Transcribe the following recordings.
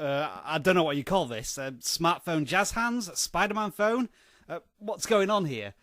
I don't know what you call this. Smartphone jazz hands? Spider-Man phone? What's going on here?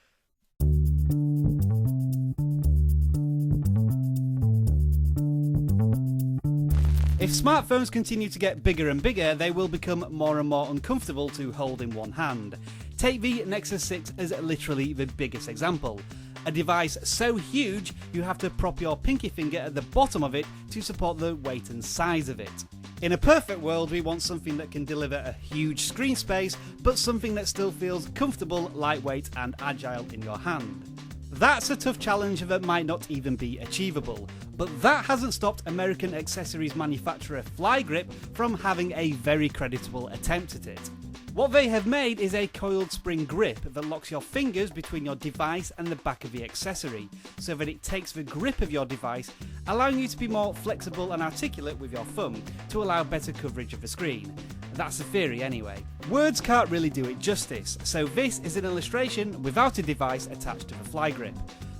If smartphones continue to get bigger and bigger, they will become more and more uncomfortable to hold in one hand. Take the Nexus 6 as literally the biggest example. A device so huge you have to prop your pinky finger at the bottom of it to support the weight and size of it. In a perfect world, we want something that can deliver a huge screen space, but something that still feels comfortable, lightweight and agile in your hand. That's a tough challenge that might not even be achievable, but that hasn't stopped American accessories manufacturer FlyGrip from having a very creditable attempt at it. What they have made is a coiled spring grip that locks your fingers between your device and the back of the accessory, so that it takes the grip of your device, allowing you to be more flexible and articulate with your thumb to allow better coverage of the screen. That's the theory anyway. Words can't really do it justice, so this is an illustration without a device attached to the FlyGrip.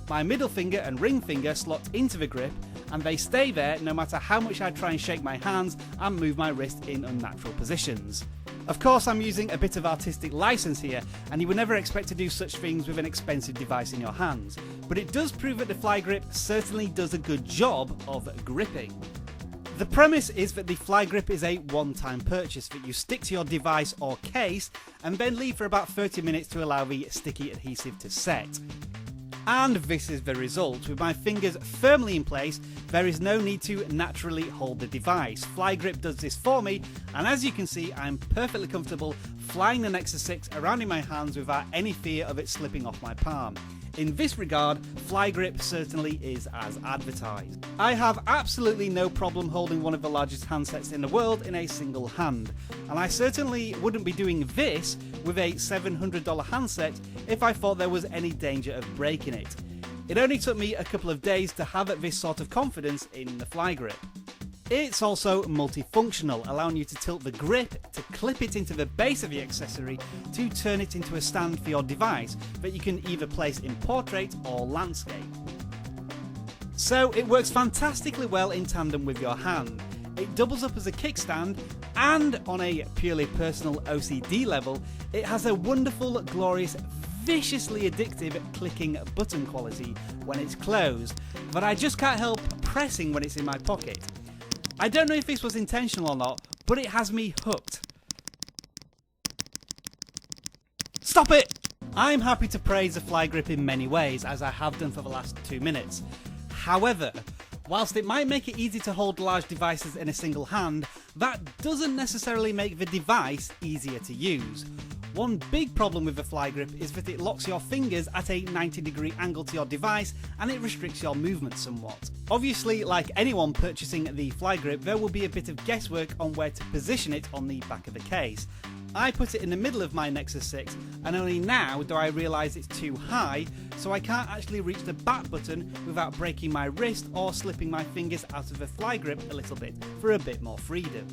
My middle finger and ring finger slot into the grip, and they stay there no matter how much I try and shake my hands and move my wrist in unnatural positions. Of course, I'm using a bit of artistic license here, and you would never expect to do such things with an expensive device in your hands, but it does prove that the FlyGrip certainly does a good job of gripping. The premise is that the FlyGrip is a one-time purchase that you stick to your device or case and then leave for about 30 minutes to allow the sticky adhesive to set. And this is the result. With my fingers firmly in place, there is no need to naturally hold the device. FlyGrip does this for me, and as you can see, I'm perfectly comfortable flying the Nexus 6 around in my hands without any fear of it slipping off my palm. In this regard, FlyGrip certainly is as advertised. I have absolutely no problem holding one of the largest handsets in the world in a single hand, and I certainly wouldn't be doing this with a $700 handset if I thought there was any danger of breaking it. It only took me a couple of days to have this sort of confidence in the FlyGrip. It's also multifunctional, allowing you to tilt the grip to clip it into the base of the accessory to turn it into a stand for your device that you can either place in portrait or landscape. So it works fantastically well in tandem with your hand. It doubles up as a kickstand, and on a purely personal OCD level, it has a wonderful, glorious, viciously addictive clicking button quality when it's closed that I just can't help pressing when it's in my pocket. I don't know if this was intentional or not, but it has me hooked. Stop it! I'm happy to praise the FlyGrip in many ways, as I have done for the last 2 minutes. However, whilst it might make it easy to hold large devices in a single hand, that doesn't necessarily make the device easier to use. One big problem with the FlyGrip is that it locks your fingers at a 90-degree angle to your device and it restricts your movement somewhat. Obviously, like anyone purchasing the FlyGrip, there will be a bit of guesswork on where to position it on the back of the case. I put it in the middle of my Nexus 6, and only now do I realise it's too high, so I can't actually reach the back button without breaking my wrist or slipping my fingers out of the FlyGrip a little bit for a bit more freedom.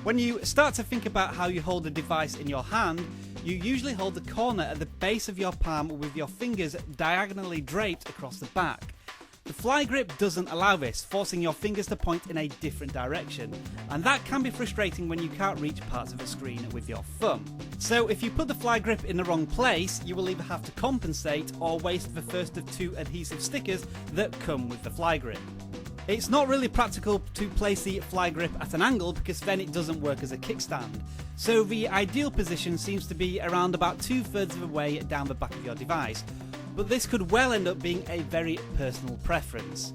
When you start to think about how you hold the device in your hand, you usually hold the corner at the base of your palm with your fingers diagonally draped across the back. The FlyGrip doesn't allow this, forcing your fingers to point in a different direction, and that can be frustrating when you can't reach parts of a screen with your thumb. So if you put the FlyGrip in the wrong place, you will either have to compensate or waste the first of 2 adhesive stickers that come with the FlyGrip. It's not really practical to place the FlyGrip at an angle because then it doesn't work as a kickstand. So the ideal position seems to be around about 2/3 of the way down the back of your device, but this could well end up being a very personal preference.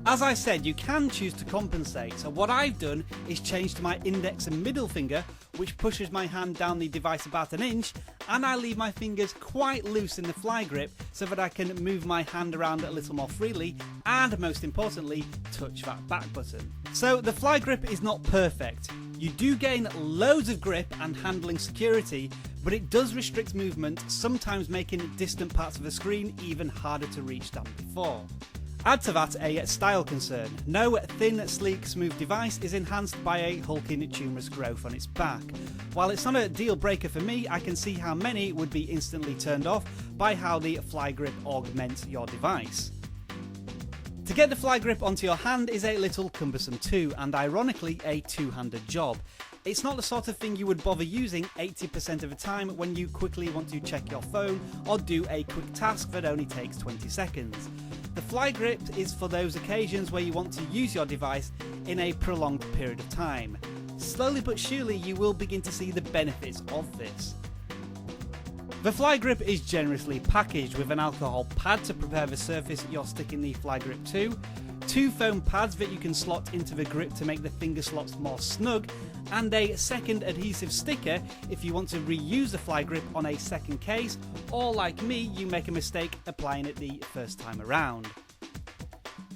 As I said, you can choose to compensate, so what I've done is change to my index and middle finger, which pushes my hand down the device about 1 inch, and I leave my fingers quite loose in the FlyGrip so that I can move my hand around a little more freely and, most importantly, touch that back button. So the FlyGrip is not perfect. You do gain loads of grip and handling security, but it does restrict movement, sometimes making distant parts of the screen even harder to reach than before. Add to that a style concern. No thin, sleek, smooth device is enhanced by a hulking tumorous growth on its back. While it's not a deal breaker for me, I can see how many would be instantly turned off by how the FlyGrip augments your device. To get the FlyGrip onto your hand is a little cumbersome too, and ironically a two-handed job. It's not the sort of thing you would bother using 80% of the time when you quickly want to check your phone or do a quick task that only takes 20 seconds. The FlyGrip is for those occasions where you want to use your device in a prolonged period of time. Slowly but surely you will begin to see the benefits of this. The FlyGrip is generously packaged with an alcohol pad to prepare the surface you're sticking the FlyGrip to, 2 foam pads that you can slot into the grip to make the finger slots more snug, and a second adhesive sticker if you want to reuse the FlyGrip on a second case, or like me, you make a mistake applying it the first time around.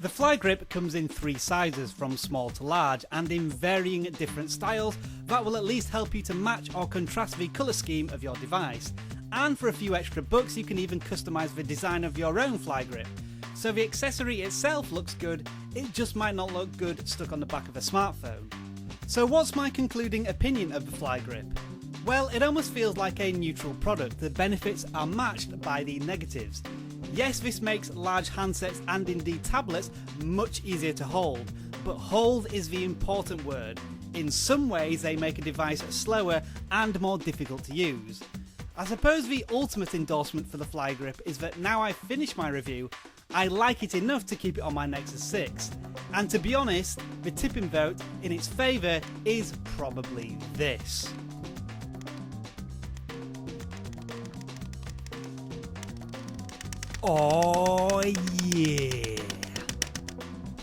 The FlyGrip comes in 3 sizes from small to large and in varying different styles that will at least help you to match or contrast the colour scheme of your device. And for a few extra bucks you can even customise the design of your own FlyGrip. So the accessory itself looks good, it just might not look good stuck on the back of a smartphone. So what's my concluding opinion of the FlyGrip? Well, it almost feels like a neutral product. The benefits are matched by the negatives. Yes, this makes large handsets and indeed tablets much easier to hold, but hold is the important word. In some ways they make a device slower and more difficult to use. I suppose the ultimate endorsement for the FlyGrip is that now I've finished my review, I like it enough to keep it on my Nexus 6. And to be honest, the tipping vote in its favour is probably this. Oh yeah!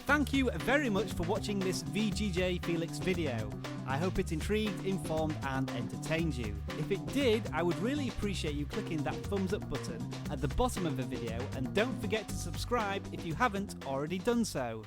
Thank you very much for watching this VGJFelix video. I hope it intrigued, informed and entertained you. If it did, I would really appreciate you clicking that thumbs up button at the bottom of the video, and don't forget to subscribe if you haven't already done so.